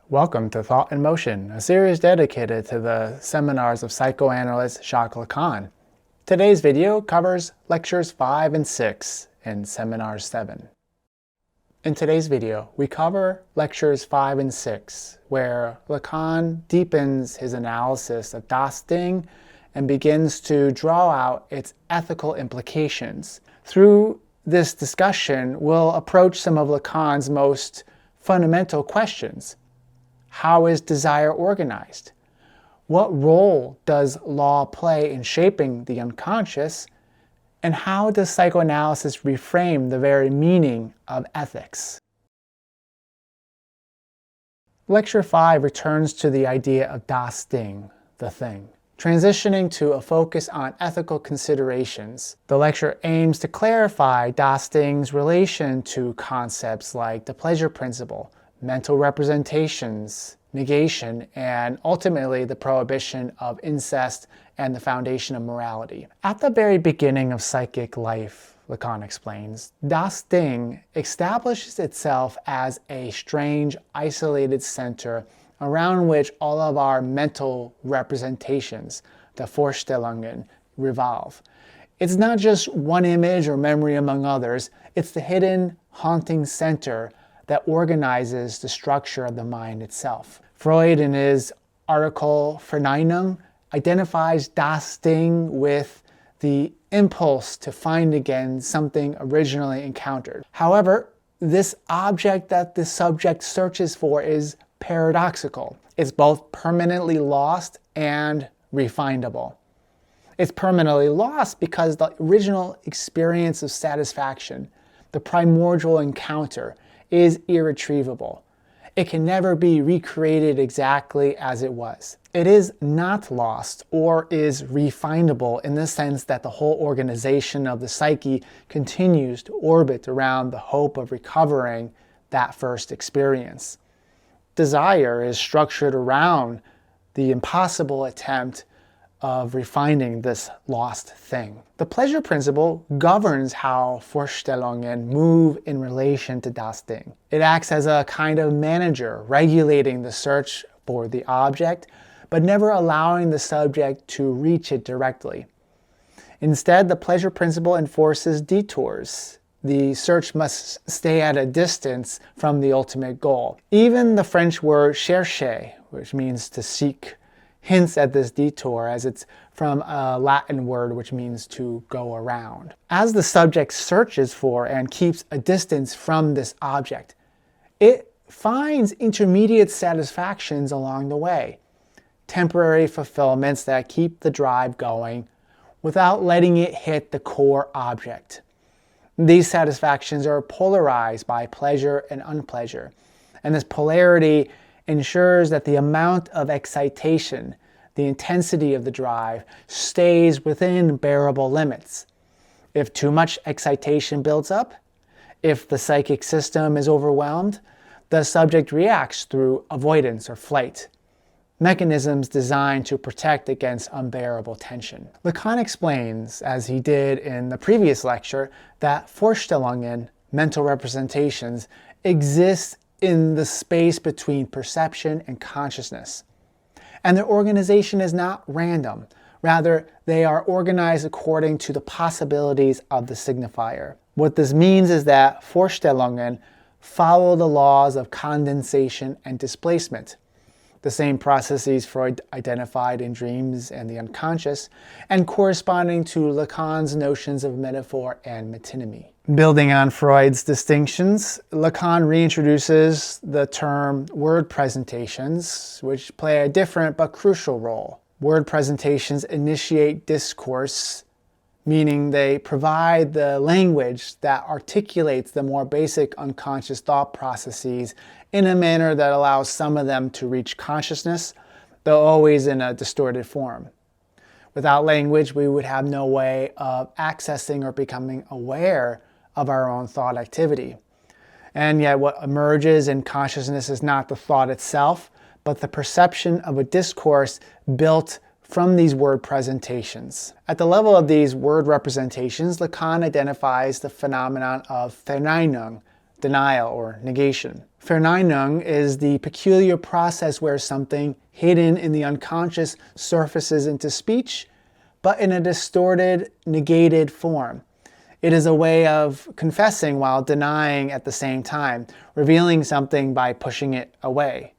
Welcome to Thought in Motion, a series dedicated to the seminars of psychoanalyst Jacques Lacan. Today's video covers lectures 5 and 6 in seminar 7. In today's video, we cover lectures 5 and 6, where Lacan deepens his analysis of Das Ding and begins to draw out its ethical implications. Through this discussion, we'll approach some of Lacan's most fundamental questions. How is desire organized? What role does law play in shaping the unconscious? And how does psychoanalysis reframe the very meaning of ethics? Lecture 5 returns to the idea of Das Ding, the thing. Transitioning to a focus on ethical considerations, the lecture aims to clarify Das Ding's relation to concepts like the pleasure principle, mental representations, negation, and ultimately the prohibition of incest and the foundation of morality. At the very beginning of psychic life, Lacan explains, Das Ding establishes itself as a strange, isolated center around which all of our mental representations, the Vorstellungen, revolve. It's not just one image or memory among others, it's the hidden, haunting center that organizes the structure of the mind itself. Freud, in his article Verneinung, identifies Das Ding with the impulse to find again something originally encountered. However, this object that the subject searches for is paradoxical. It's both permanently lost and refindable. It's permanently lost because the original experience of satisfaction, the primordial encounter, is irretrievable. It can never be recreated exactly as it was. It is not lost or is refindable in the sense that the whole organization of the psyche continues to orbit around the hope of recovering that first experience. Desire is structured around the impossible attempt of refining this lost thing. The pleasure principle governs how Vorstellungen move in relation to Das Ding. It acts as a kind of manager, regulating the search for the object, but never allowing the subject to reach it directly. Instead, the pleasure principle enforces detours. The search must stay at a distance from the ultimate goal. Even the French word chercher, which means to seek, hints at this detour, as it's from a Latin word which means to go around. As the subject searches for and keeps a distance from this object, it finds intermediate satisfactions along the way, temporary fulfillments that keep the drive going without letting it hit the core object. These satisfactions are polarized by pleasure and unpleasure, and this polarity ensures that the amount of excitation, the intensity of the drive, stays within bearable limits. If too much excitation builds up, if the psychic system is overwhelmed, the subject reacts through avoidance or flight, mechanisms designed to protect against unbearable tension. Lacan explains, as he did in the previous lecture, that Vorstellungen, mental representations, exist in the space between perception and consciousness. And their organization is not random. Rather, they are organized according to the possibilities of the signifier. What this means is that Vorstellungen follow the laws of condensation and displacement, the same processes Freud identified in dreams and the unconscious, and corresponding to Lacan's notions of metaphor and metonymy. Building on Freud's distinctions, Lacan reintroduces the term word presentations, which play a different but crucial role. Word presentations initiate discourse, meaning they provide the language that articulates the more basic unconscious thought processes in a manner that allows some of them to reach consciousness, though always in a distorted form. Without language, we would have no way of accessing or becoming aware of our own thought activity. And yet what emerges in consciousness is not the thought itself, but the perception of a discourse built from these word presentations. At the level of these word representations, Lacan identifies the phenomenon of Verneinung, denial or negation. Verneinung is the peculiar process where something hidden in the unconscious surfaces into speech, but in a distorted, negated form. It is a way of confessing while denying at the same time, revealing something by pushing it away.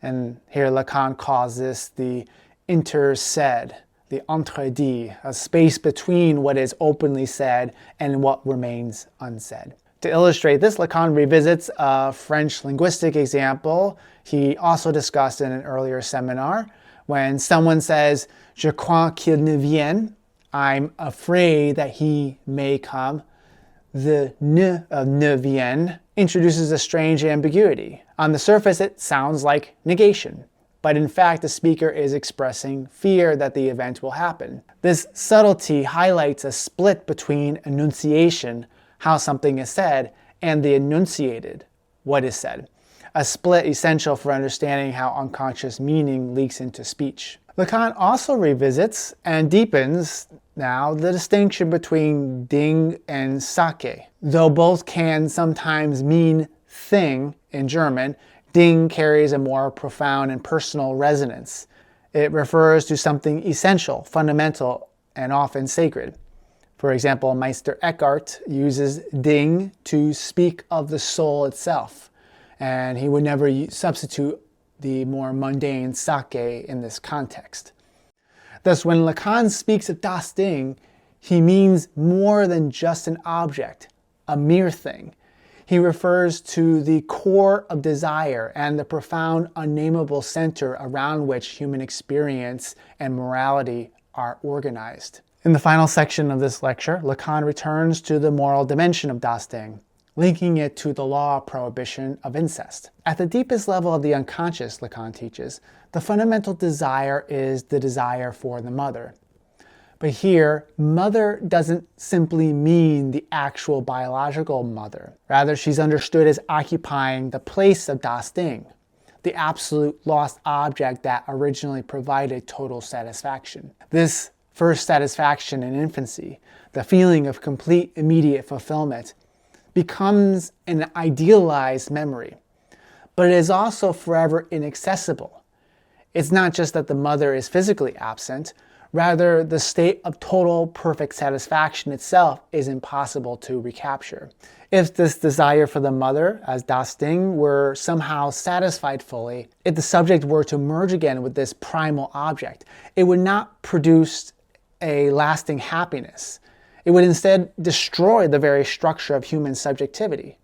And here Lacan calls this the intersaid, the entredit, a space between what is openly said and what remains unsaid. To illustrate this, Lacan revisits a French linguistic example he also discussed in an earlier seminar. When someone says, "Je crois qu'il ne vienne," I'm afraid that he may come, the ne of ne vienne introduces a strange ambiguity. On the surface, it sounds like negation, but in fact, the speaker is expressing fear that the event will happen. This subtlety highlights a split between enunciation, how something is said, and the enunciated, what is said. A split essential for understanding how unconscious meaning leaks into speech. Lacan also revisits and deepens now the distinction between Ding and Sake. Though both can sometimes mean thing in German, Ding carries a more profound and personal resonance. It refers to something essential, fundamental, and often sacred. For example, Meister Eckhart uses Ding to speak of the soul itself, and he would never substitute the more mundane Sake in this context. Thus, when Lacan speaks of das Ding, he means more than just an object, a mere thing. He refers to the core of desire and the profound, unnameable center around which human experience and morality are organized. In the final section of this lecture, Lacan returns to the moral dimension of das Ding, linking it to the law of prohibition of incest. At the deepest level of the unconscious, Lacan teaches, the fundamental desire is the desire for the mother. But here, mother doesn't simply mean the actual biological mother. Rather, she's understood as occupying the place of das Ding, the absolute lost object that originally provided total satisfaction. This first satisfaction in infancy, the feeling of complete immediate fulfillment, becomes an idealized memory, but it is also forever inaccessible. It's not just that the mother is physically absent, rather the state of total perfect satisfaction itself is impossible to recapture. If this desire for the mother, as das Ding, were somehow satisfied fully, if the subject were to merge again with this primal object, it would not produce a lasting happiness. It would instead destroy the very structure of human subjectivity.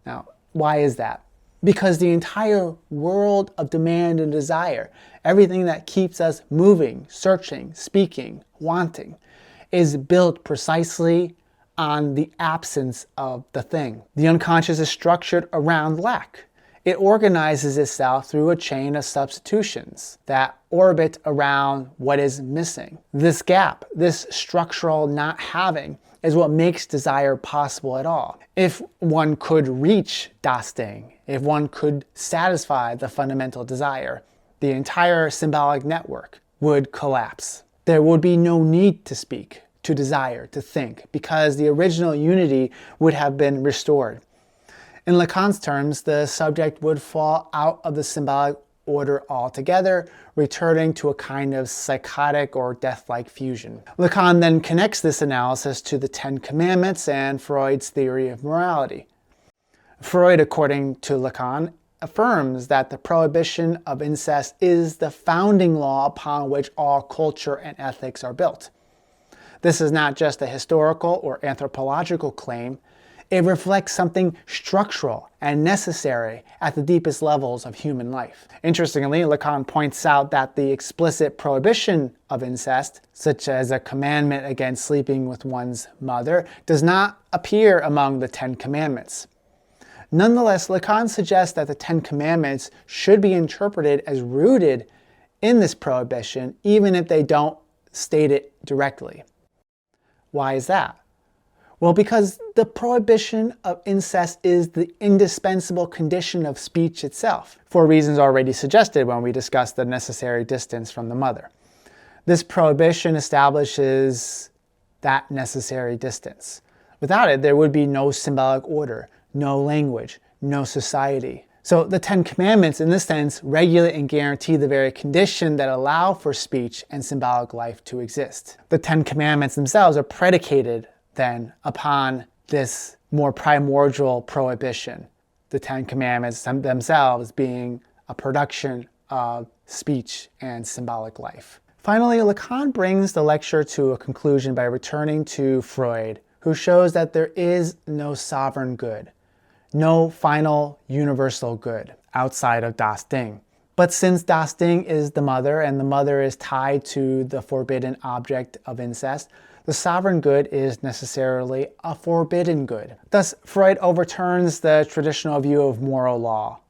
Now, why is that? Because the entire world of demand and desire, everything that keeps us moving, searching, speaking, wanting, is built precisely on the absence of the thing. The unconscious is structured around lack. It organizes itself through a chain of substitutions that orbit around what is missing. This gap, this structural not having, is what makes desire possible at all. If one could reach das Ding, if one could satisfy the fundamental desire, the entire symbolic network would collapse. There would be no need to speak, to desire, to think, because the original unity would have been restored. In Lacan's terms, the subject would fall out of the symbolic order altogether, returning to a kind of psychotic or death-like fusion. Lacan then connects this analysis to the Ten Commandments and Freud's theory of morality. Freud, according to Lacan, affirms that the prohibition of incest is the founding law upon which all culture and ethics are built. This is not just a historical or anthropological claim. It reflects something structural and necessary at the deepest levels of human life. Interestingly, Lacan points out that the explicit prohibition of incest, such as a commandment against sleeping with one's mother, does not appear among the Ten Commandments. Nonetheless, Lacan suggests that the Ten Commandments should be interpreted as rooted in this prohibition, even if they don't state it directly. Why is that? Well, because the prohibition of incest is the indispensable condition of speech itself, for reasons already suggested when we discussed the necessary distance from the mother. This prohibition establishes that necessary distance. Without it, there would be no symbolic order, no language, no society. So the Ten Commandments, in this sense, regulate and guarantee the very condition that allow for speech and symbolic life to exist. The Ten Commandments themselves are predicated then upon this more primordial prohibition. The Ten Commandments themselves being a production of speech and symbolic life. Finally, Lacan brings the lecture to a conclusion by returning to Freud, who shows that there is no sovereign good, no final universal good outside of Das Ding. But since Das Ding is the mother and the mother is tied to the forbidden object of incest, the sovereign good is necessarily a forbidden good. Thus, Freud overturns the traditional view of moral law.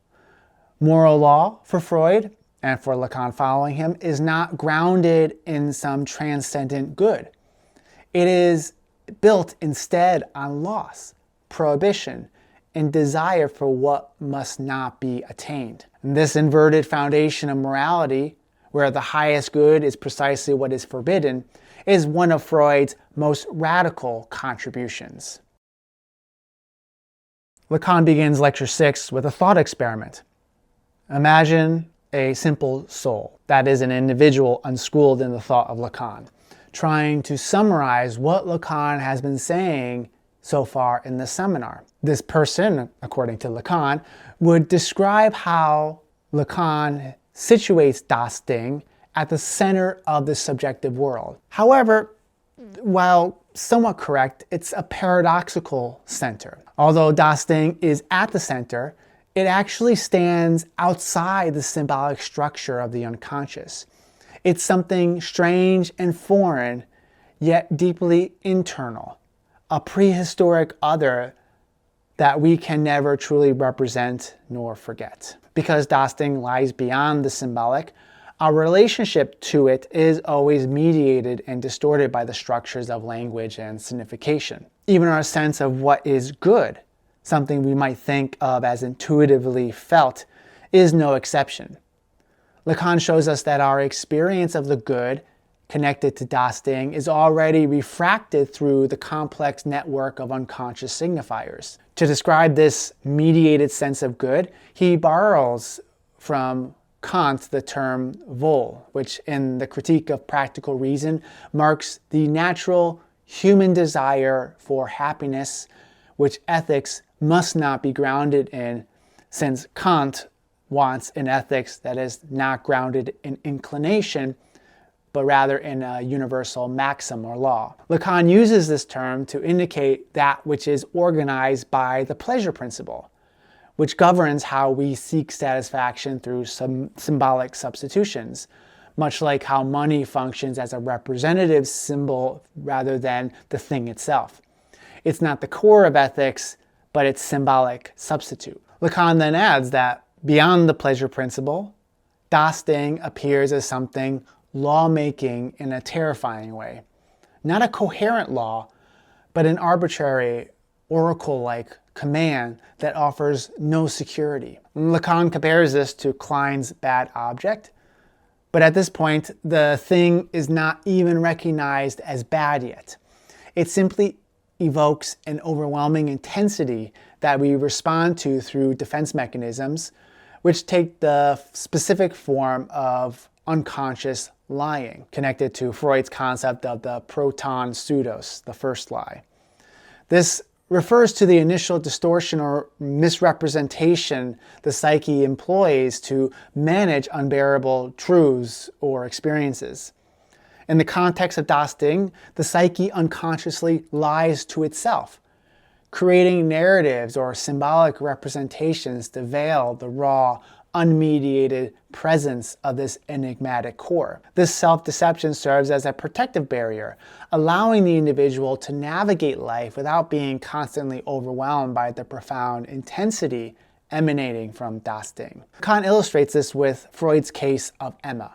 Moral law, for Freud, and for Lacan following him, is not grounded in some transcendent good. It is built instead on loss, prohibition, and desire for what must not be attained. And this inverted foundation of morality, where the highest good is precisely what is forbidden, is one of Freud's most radical contributions. Lacan begins Lecture 6 with a thought experiment. Imagine a simple soul, that is an individual unschooled in the thought of Lacan, trying to summarize what Lacan has been saying so far in the seminar. This person, according to Lacan, would describe how Lacan situates Das Ding at the center of the subjective world. However, while somewhat correct, it's a paradoxical center. Although Das Ding is at the center, it actually stands outside the symbolic structure of the unconscious. It's something strange and foreign, yet deeply internal, a prehistoric other that we can never truly represent nor forget. Because Das Ding lies beyond the symbolic, our relationship to it is always mediated and distorted by the structures of language and signification. Even our sense of what is good, something we might think of as intuitively felt, is no exception. Lacan shows us that our experience of the good connected to Das Ding is already refracted through the complex network of unconscious signifiers. To describe this mediated sense of good, he borrows from Kant the term Wohl, which in the Critique of Practical Reason marks the natural human desire for happiness, which ethics must not be grounded in, since Kant wants an ethics that is not grounded in inclination, but rather in a universal maxim or law. Lacan uses this term to indicate that which is organized by the pleasure principle, which governs how we seek satisfaction through some symbolic substitutions, much like how money functions as a representative symbol rather than the thing itself. It's not the core of ethics, but its symbolic substitute. Lacan then adds that beyond the pleasure principle, Das Ding appears as something lawmaking in a terrifying way. Not a coherent law, but an arbitrary, oracle-like command that offers no security. Lacan compares this to Klein's bad object, but at this point, the thing is not even recognized as bad yet. It simply evokes an overwhelming intensity that we respond to through defense mechanisms, which take the specific form of unconscious lying, connected to Freud's concept of the proton pseudos, the first lie. This refers to the initial distortion or misrepresentation the psyche employs to manage unbearable truths or experiences. In the context of Das Ding, the psyche unconsciously lies to itself, creating narratives or symbolic representations to veil the raw, unmediated presence of this enigmatic core. This self-deception serves as a protective barrier, allowing the individual to navigate life without being constantly overwhelmed by the profound intensity emanating from Das Ding. Kant illustrates this with Freud's case of Emma,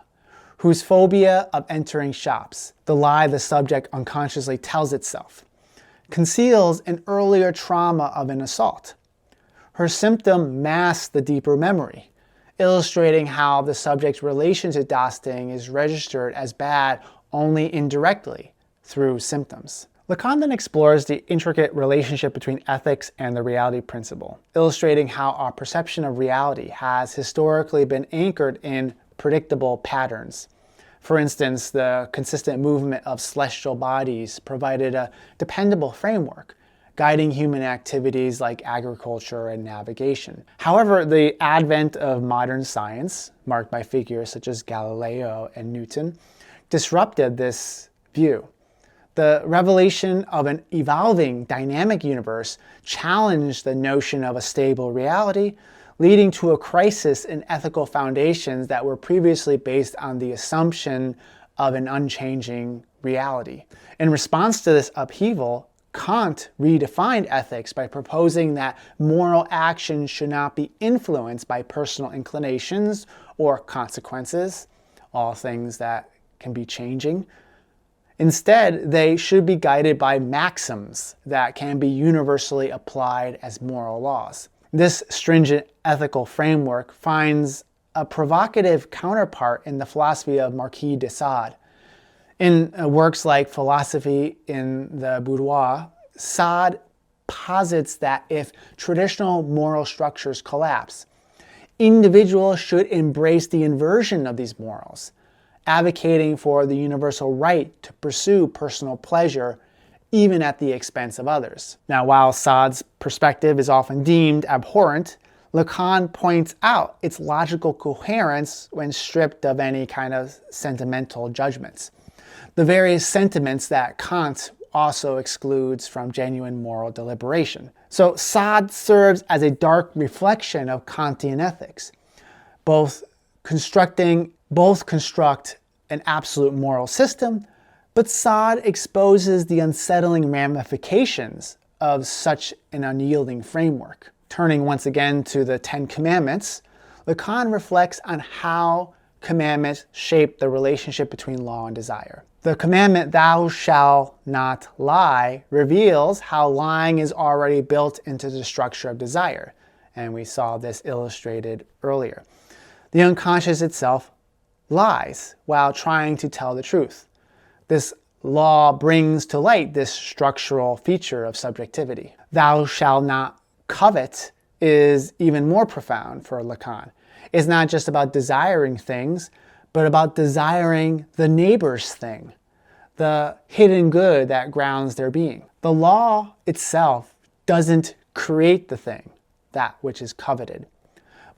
whose phobia of entering shops, the lie the subject unconsciously tells itself, conceals an earlier trauma of an assault. Her symptom masks the deeper memory, illustrating how the subject's relation to Das Ding is registered as bad only indirectly through symptoms. Lacan then explores the intricate relationship between ethics and the reality principle, illustrating how our perception of reality has historically been anchored in predictable patterns. For instance, the consistent movement of celestial bodies provided a dependable framework, guiding human activities like agriculture and navigation. However, the advent of modern science, marked by figures such as Galileo and Newton, disrupted this view. The revelation of an evolving, dynamic universe challenged the notion of a stable reality, leading to a crisis in ethical foundations that were previously based on the assumption of an unchanging reality. In response to this upheaval, Kant redefined ethics by proposing that moral action should not be influenced by personal inclinations or consequences, all things that can be changing. Instead, they should be guided by maxims that can be universally applied as moral laws. This stringent ethical framework finds a provocative counterpart in the philosophy of Marquis de Sade. In works like Philosophy in the Boudoir, Sade posits that if traditional moral structures collapse, individuals should embrace the inversion of these morals, advocating for the universal right to pursue personal pleasure even at the expense of others. Now, while Sade's perspective is often deemed abhorrent, Lacan points out its logical coherence when stripped of any kind of sentimental judgments, the various sentiments that Kant also excludes from genuine moral deliberation. So Sade serves as a dark reflection of Kantian ethics. Both construct an absolute moral system, but Sade exposes the unsettling ramifications of such an unyielding framework. Turning once again to the Ten Commandments, Lacan reflects on how commandments shape the relationship between law and desire. The commandment, "Thou shalt not lie," reveals how lying is already built into the structure of desire, and we saw this illustrated earlier. The unconscious itself lies while trying to tell the truth. This law brings to light this structural feature of subjectivity. "Thou shalt not covet" is even more profound for Lacan. It's not just about desiring things, but about desiring the neighbor's thing, the hidden good that grounds their being. The law itself doesn't create the thing, that which is coveted.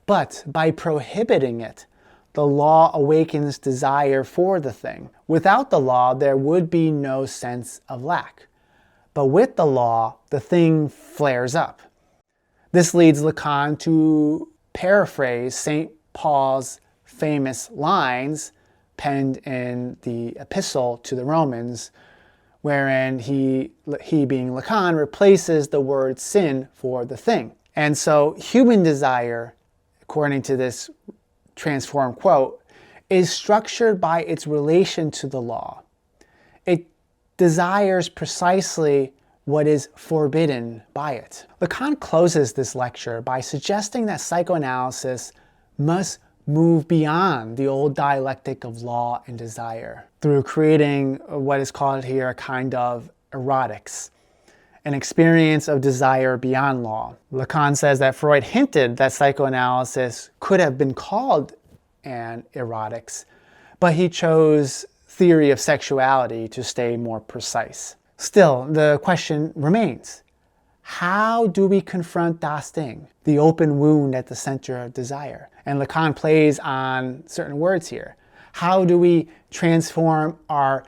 But by prohibiting it, the law awakens desire for the thing. Without the law, there would be no sense of lack. But with the law, the thing flares up. This leads Lacan to paraphrase St. Paul's famous lines penned in the epistle to the Romans, wherein he being Lacan, replaces the word sin for the thing. And so human desire, according to this transformed quote, is structured by its relation to the law. It desires precisely what is forbidden by it. Lacan closes this lecture by suggesting that psychoanalysis must move beyond the old dialectic of law and desire through creating what is called here a kind of erotics, an experience of desire beyond law. Lacan says that Freud hinted that psychoanalysis could have been called an erotics, but he chose theory of sexuality to stay more precise. Still, the question remains: how do we confront das Ding, the open wound at the center of desire? And Lacan plays on certain words here. How do we transform our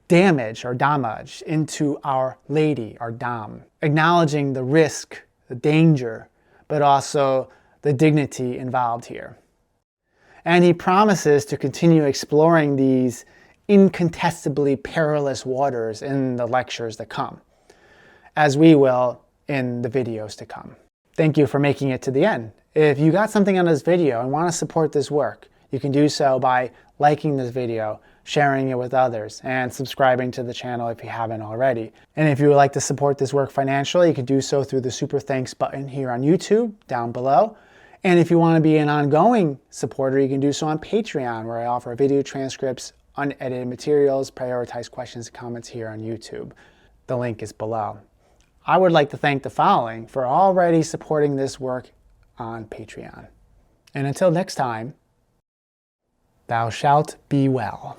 damage or damage into our lady, our dame, acknowledging the risk, the danger, but also the dignity involved here? And he promises to continue exploring these incontestably perilous waters in the lectures that come, as we will in the videos to come. Thank you for making it to the end. If you got something on this video and want to support this work, you can do so by liking this video, sharing it with others, and subscribing to the channel if you haven't already. And if you would like to support this work financially, you can do so through the Super Thanks button here on YouTube, down below. And if you want to be an ongoing supporter, you can do so on Patreon, where I offer video transcripts, unedited materials, prioritized questions and comments here on YouTube. The link is below. I would like to thank the following for already supporting this work on Patreon. And until next time, thou shalt be well.